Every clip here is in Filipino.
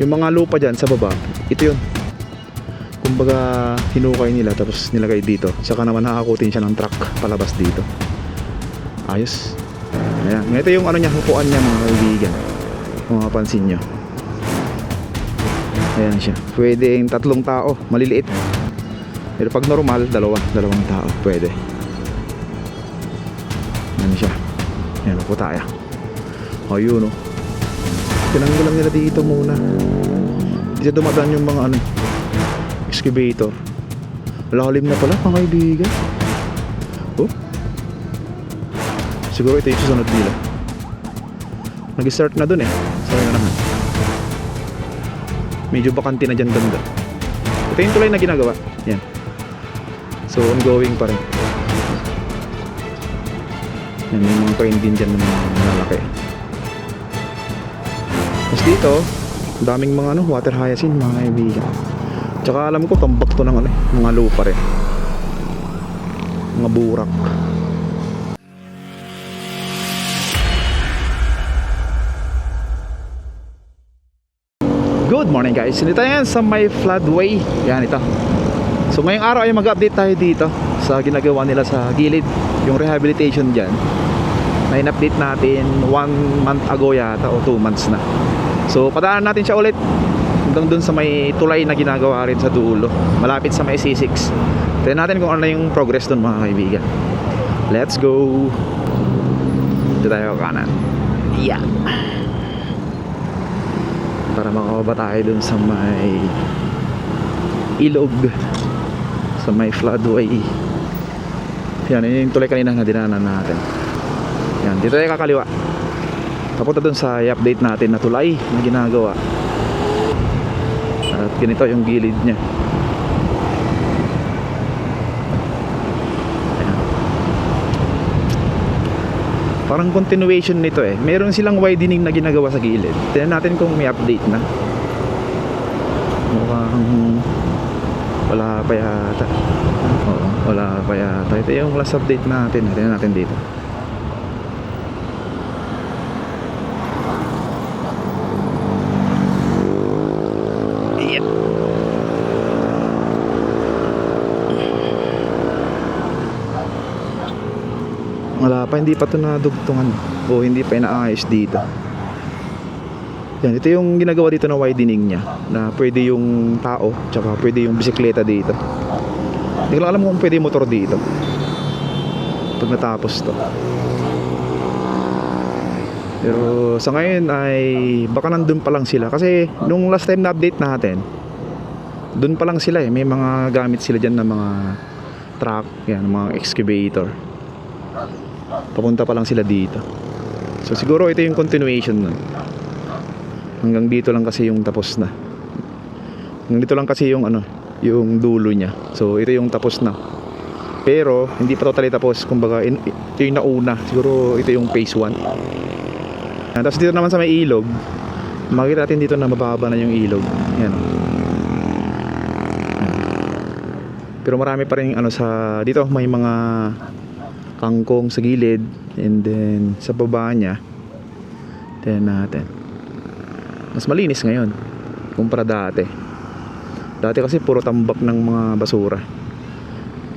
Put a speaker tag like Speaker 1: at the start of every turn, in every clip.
Speaker 1: Yung mga lupa dyan sa baba, ito yun. Kumbaga hinukay nila tapos nilagay dito. Saka naman nakakutin siya ng truck palabas dito. Ayos. Ayan. Ito yung ano niya, hukuan niya mga kaibigan. Kung mapapansin nyo. Ayan siya. Pwede yung 3 tao, maliliit. Pero pag normal, dalawang tao, pwede. Ayan siya. Ayan po tayo. Ayun, oh. Tinanggalan nila dito muna. Hindi siya dumadaan yung mga ano, excavator. Lalim na pala mga kaibigan. Oh. Siguro ito yung susunod nila. Nag-start na dun eh. Sorry na naman. Medyo bakante na dyan banda. Ito yung tulay na ginagawa. Yan. So ongoing pa rin. Yan yung mga kain din dyan ng mga malalaki. Tapos dito, daming mga ano, water hyacinth mga kaibigan. Tsaka alam ko tambak to ng ano, mga lupa rin. Mga burak. Good morning guys. Dito yan sa may floodway. Yan ito. So ngayong araw ay mag-update tayo dito sa ginagawa nila sa gilid, yung rehabilitation dyan. Na in-update natin 1 month ago yata o 2 months na. So padaanan natin siya ulit hanggang dun sa may tulay na ginagawa rin sa dulo, malapit sa may C6. Tignan natin kung ano yung progress dun mga kaibigan. Let's go. Dito tayo kanan. Yeah. Para makababa tayo dun sa may ilog, sa may floodway. Yan, yun yung tulay kanina na dinanan natin. Yan, dito tayo kakaliwa. Papunta dun sa i-update natin na tulay na ginagawa. At ganito yung gilid nya. Ayan. Parang continuation nito eh. Meron silang widening na ginagawa sa gilid. Tignan natin kung may update na. Mukhang wala pa yata. Oo, wala pa yata. Ito yung last update natin. Tignan natin dito. Wala pa, hindi pa ito nadugtungan o hindi pa inaayos dito. Yan, ito yung ginagawa dito na widening nya, na pwede yung tao tsaka pwede yung bisikleta dito. Hindi ko lang alam kung pwede yung motor dito pag natapos to. Pero sa ngayon ay baka nandun pa lang sila. Kasi nung last time na update natin, dun pa lang sila eh. May mga gamit sila dyan na mga truck, yan, mga excavator. Papunta pa lang sila dito. So siguro ito yung continuation nun. Hanggang dito lang kasi yung tapos na. Hanggang dito lang kasi yung ano, yung dulo nya. So ito yung tapos na. Pero hindi pa totally tapos. Kumbaga ito yung nauna. Siguro ito yung phase 1. Tapos dito naman sa may ilog, makikita natin dito na mababa na yung ilog. Yan. Pero marami pa rin ano sa dito, may mga kangkong sa gilid, and then sa baba nya tingnan natin, mas malinis ngayon kumpara dati kasi puro tambak ng mga basura.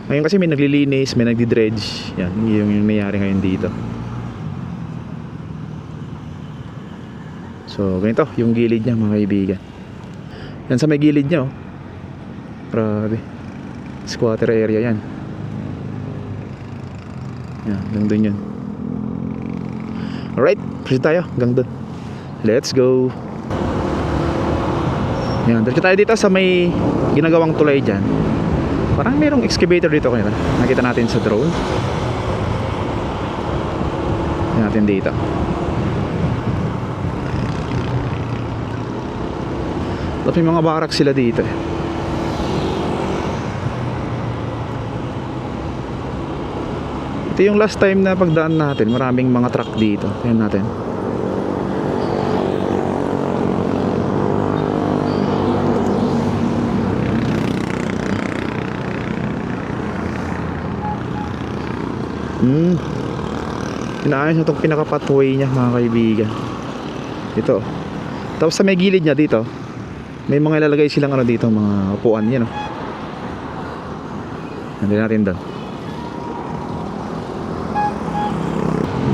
Speaker 1: Ngayon kasi may naglilinis, may nagdi-dredge. Yan yung nangyayari ngayon dito. So ganito yung gilid nya mga kaibigan. Yan sa may gilid nya, oh. Grabe, squatter area yan. Yan, hanggang dun yun. Alright, proceed tayo hanggang dun. Let's go. Yan, diretso tayo dito sa may ginagawang tulay dyan. Parang mayroong excavator dito kanina. Nakita natin sa drone. Yan natin dito. Tapos may mga barak sila dito eh. Ito yung last time na pagdaan natin, maraming mga truck dito. Tingnan natin. Inaayos na itong pinaka-pathway niya mga kaibigan. Ito. Tapos sa may gilid niya dito, May mga ilalagay silang ano dito, mga upuan yan, oh. Nandun natin doon.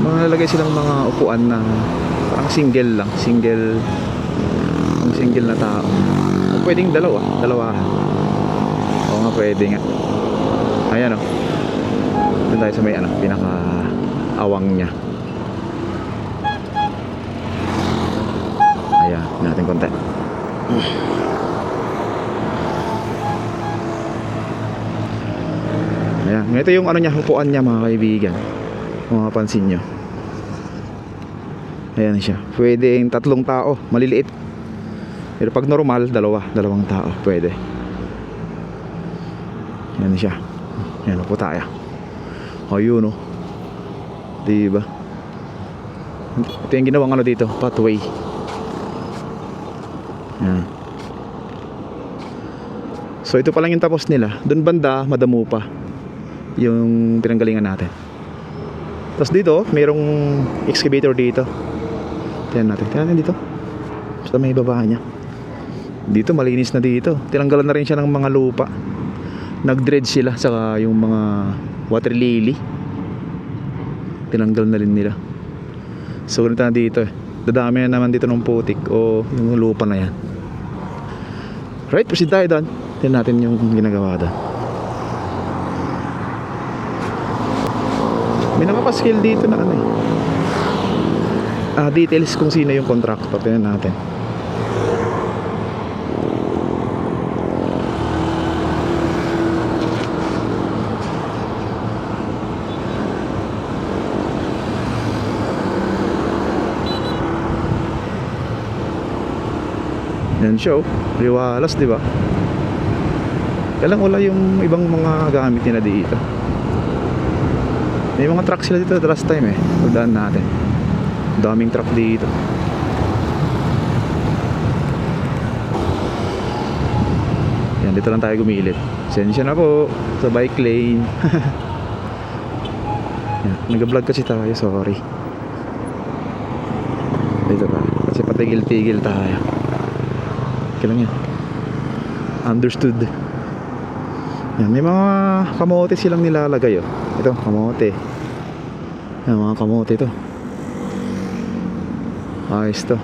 Speaker 1: Mga ilalagay silang mga upuan na parang single lang, single na tao. O pwedeng dalawahan. Oo nga, pwede nga. Ayan, oh. Doon tayo sa may ano, pinaka awang niya. Ayan, natin konti. Ayan, ito yung ano niya, upuan niya mga kaibigan. Kung mapapansin nyo. Ayan siya. Pwede yung 3 tao, maliliit. Pero pag normal, dalawang tao, pwede. Ayan siya. Ayan, upo tayo. Ayun, oh. Diba? Ito yung ginawang ano dito, pathway. Ayan. So ito pa lang yung tapos nila. Doon banda, madamo pa yung pinanggalingan natin. Tapos dito, mayroong excavator dito. Tingnan natin dito. Basta may baba niya. Dito malinis na dito. Tinanggalan na rin siya ng mga lupa. Nag-dredge sila. Saka yung mga water lily, tinanggal na rin nila. So ganito na dito eh. Dadami na naman dito ng putik o yung lupa na yan. Right, proceed tayo doon. Tingnan natin yung ginagawa doon. May nakapaskil dito na ano eh, details kung sino yung contractor. Tingnan natin. Yan show, liwalas, di ba? Kailang wala yung ibang mga gamit nila dito. May mga truck sila dito the last time eh. Pagdaan natin. Daming truck dito. Yan, dito lang tayo gumilid. Sensya na po sa bike lane. Yan, nag-vlog kasi tayo, sorry. Dito tayo. Kasi patigil-tigil tayo. Okay lang yan. Understood. Yan, may mga kamote silang nilalagay, oh. Ito, kamote. Yan, mga kamote ito. Ayos to.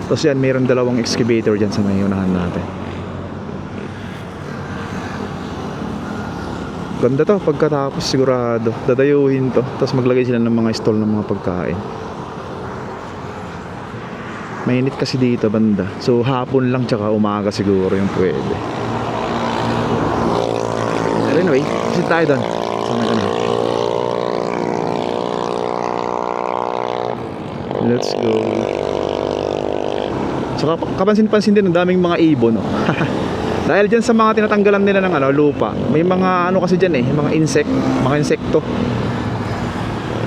Speaker 1: Tapos yan, mayroon 2 excavator dyan sa may unahan natin. Ganda to, pagkatapos sigurado dadayuhin to. Tapos maglagay sila ng mga stall ng mga pagkain. Mainit kasi dito banda. So hapon lang tsaka umaga siguro yung pwede. Anyway, kasi tayo doon. Let's go. So kapansin-pansin din ang daming mga ibon, no? Dahil dyan sa mga tinatanggalan nila ng ano, lupa, may mga ano kasi dyan eh, mga insekto.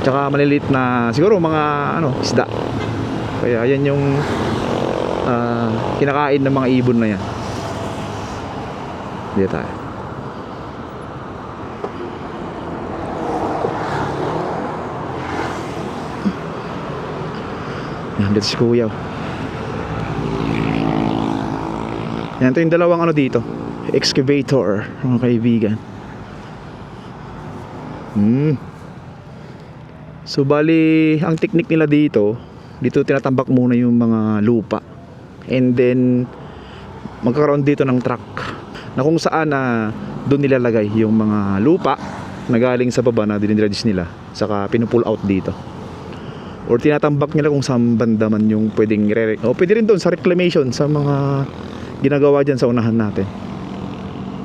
Speaker 1: Tsaka maliliit na siguro mga ano, isda. Kaya yan yung kinakain ng mga ibon na yan. Dito tayo. Yan, dito si Kuya. Yan, ito yung 2 ano dito, excavator, mga kaibigan. So bali, ang technique nila dito tinatambak muna yung mga lupa. And then magkakaroon dito ng truck na kung saan doon nilalagay yung mga lupa na galing sa baba na dinidredge nila, saka pinupull out dito. Or tinatambak nila kung saan banda man yung pwedeng o pwede rin doon sa reclamation, sa mga ginagawa dyan sa unahan natin.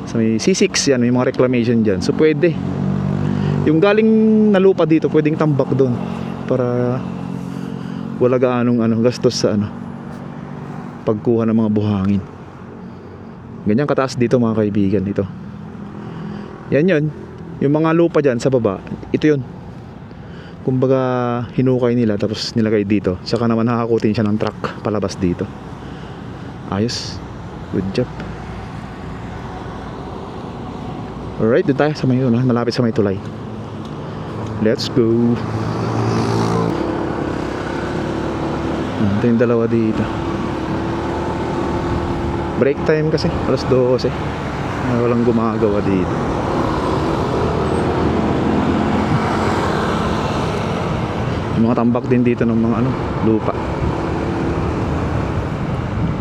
Speaker 1: So may C6 yan, may mga reclamation dyan. So pwede yung galing na lupa dito pwedeng tambak doon para wala gaanong gastos sa pagkuha ng mga buhangin. Ganyan kataas dito mga kaibigan. Ito yan yun, yung mga lupa dyan sa baba, ito yun, kumbaga hinukay nila tapos nilagay dito, saka naman hakakutin siya ng truck palabas dito. Ayos, good job. Alright, doon tayo sa may malapit sa may tulay. Let's go. Ito yung dalawa dito. Break time kasi, alas 12. Walang gumagawa dito. Yung mga tambak din dito ng mga lupa.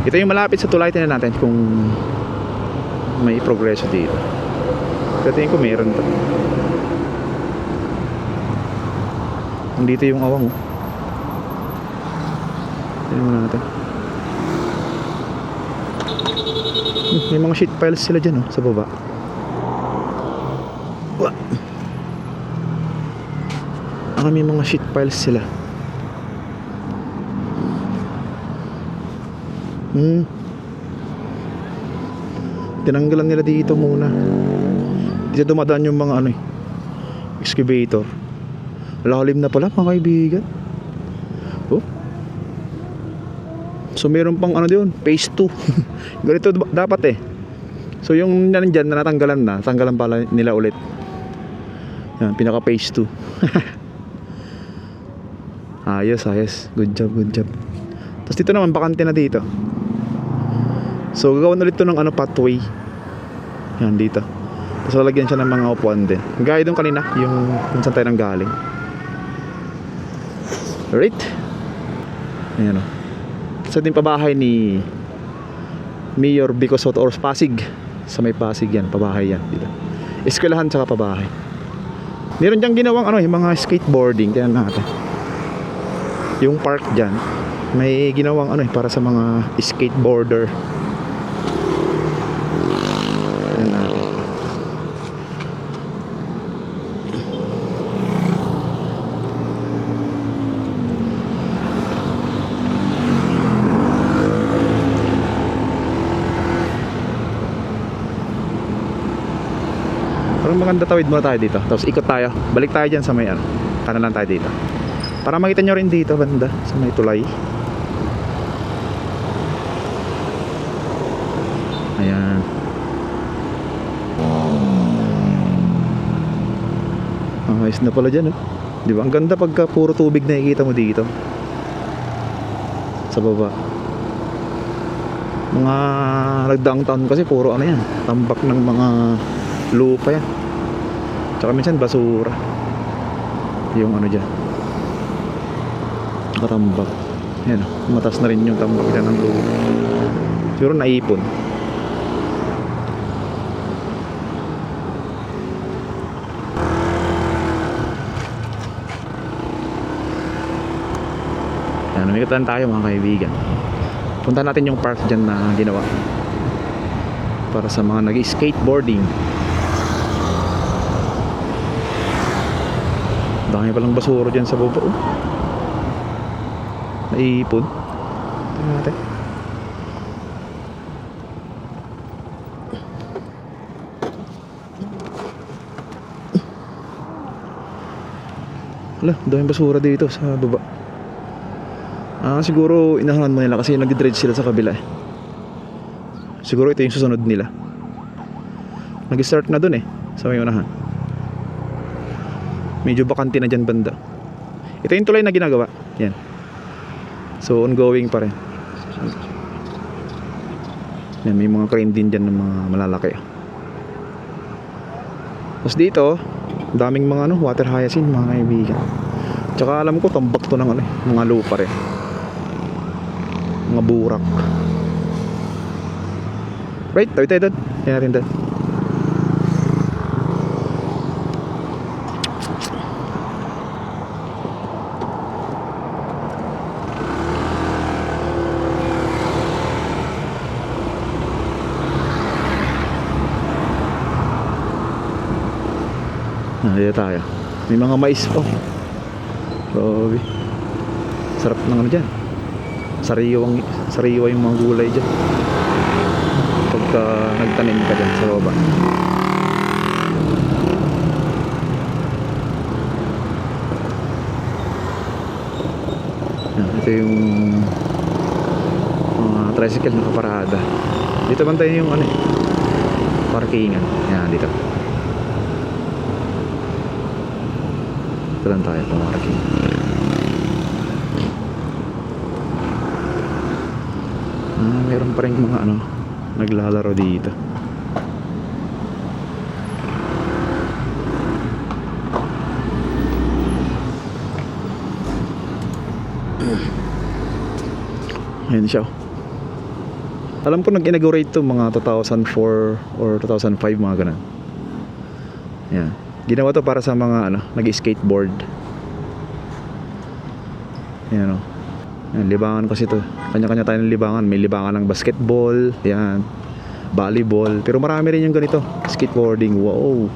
Speaker 1: Ito yung malapit sa tulay. Tingnan natin kung may progreso dito. Pero tingin ko meron to. Nandito yung awang. Tingnan natin. May mga sheet piles sila dyan sa baba. May mga sheet piles sila. Tinanggalan nila dito muna. Dito dumadaan yung mga excavator. Lalim na pala mga kaibigan. So meron pang doon, phase 2. Ganito dapat So yung nandyan na natanggalan na, tanggalan pala nila ulit. Yan, pinaka phase 2. Ayos. Good job. Tapos dito naman, bakante na dito. So gagawin ulit to ng pathway. Yan dito. Tapos lalagyan siya ng mga upuan din. Gaya doon kanina, yung kung saan tayo nang galing. Alright. Ayan sa din pabahay ni Mayor Vico Soto or Pasig. Sa may Pasig yan, pabahay yan dito. Eskwelahan tsaka pabahay. Meron diyang ginawang yung mga skateboarding. Tingnan natin. Yung park dyan, may ginawang para sa mga skateboarder. Tingnan natin. Parang maganda, tawid muna tayo dito. Tapos ikot tayo. Balik tayo dyan sa may kanan lang tayo dito. Para makita nyo rin dito banda sa may tulay. Ayan. Ayos na pala dyan Di ba? Ang ganda pagka puro tubig na nakikita mo dito. Sa baba. Mga nagdaang taon kasi puro yan. Tambak ng mga lupa yan. Tsaka minsan basura. Yung dyan. Nakatambak. Yan matas na rin yung tambak dyan ng lupa. Siguro naipon. Yan, umikot tayo mga kaibigan. Punta natin yung park dyan na ginawa para sa mga nag-skateboarding. Dami palang basura dyan sa baba naipon. Tingnan natin. Daming basura dito sa baba. Siguro inahangan mo nila kasi nag-dredge sila sa kabila Siguro ito yung susunod nila. Nag-start na dun sa may unahan. Medyo bakante na dyan banda. Ito yung tulay na ginagawa. Yan. So ongoing pa rin. Yan, may mga crane din dyan ng mga malalaki. Tapos dito, daming mga water hyacinth mga kaibigan. Tsaka alam ko tambak to ng mga lupa rin. Mga burak. Right, tawid tayo doon. Yan natin doon. Dito tayo. May mga mais pa. Grabe. Sarap ng dyan. Sariwa yung mga gulay dyan pagka nagtanim ka dyan sa baba. Ito yung mga tricycle nakaparada. Dito man tayo yung parkingan. Yan, dito. Ito lang tayo, parking. Meron pa rin mga ano, naglalaro dito. Ayan siya. Alam ko nag-inaugurate to mga 2004 or 2005, mga ganun. Ayan. Ginawa to para sa mga ano, nag-skateboard. Ayan o. Ayan, libangan kasi to. Kanya-kanya tayo ng libangan. May libangan ng basketball, ayan, volleyball. Pero marami rin yung ganito, skateboarding. Wow.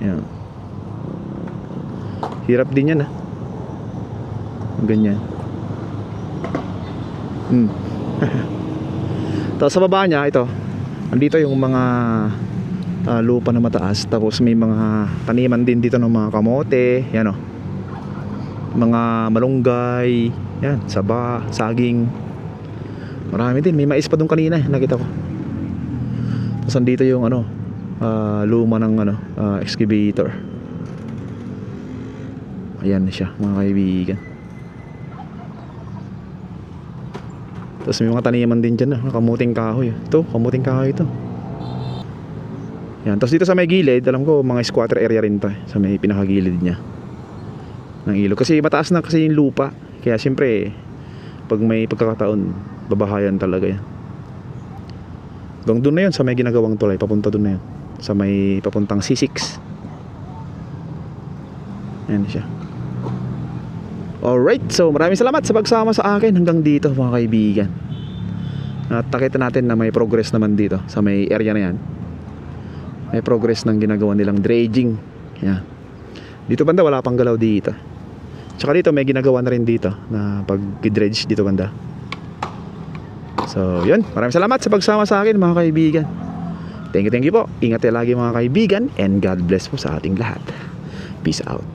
Speaker 1: Ayan. Hirap din yan, ganyan. Tapos sa baba niya, ito, andito yung mga lupa na mataas. Tapos may mga taniman din dito ng mga kamote, yan o, mga malunggay, yan, saba, saging. Marami din, may mais pa dun kanina, nakita ko. Tapos andito yung ano, luma ng ano, excavator. Ayan siya, mga kaibigan. Tapos may mga taniman din dyan, kamuting kahoy. Ito, kamuting kahoy ito. Yan. Tapos dito sa may gilid, alam ko mga squatter area rin to, sa may pinakagilid niya ng ilog. Kasi mataas na kasi yung lupa. Kaya siyempre, pag may pagkakataon, babahayan talaga yan. Hanggang doon na yun, sa may ginagawang tulay, papunta doon na yun, sa may papuntang C6. Ayan siya. Alright, so maraming salamat sa pagsama sa akin hanggang dito, mga kaibigan. At nakita natin na may progress naman dito sa may area na yan. May progress ng ginagawa nilang dredging. Yan. Dito banda wala pang galaw dito. Tsaka dito may ginagawa na rin dito na pag-dredge dito banda. So yun, maraming salamat sa pagsama sa akin, mga kaibigan. Thank you po. Ingat tayo lagi, mga kaibigan, and God bless po sa ating lahat. Peace out.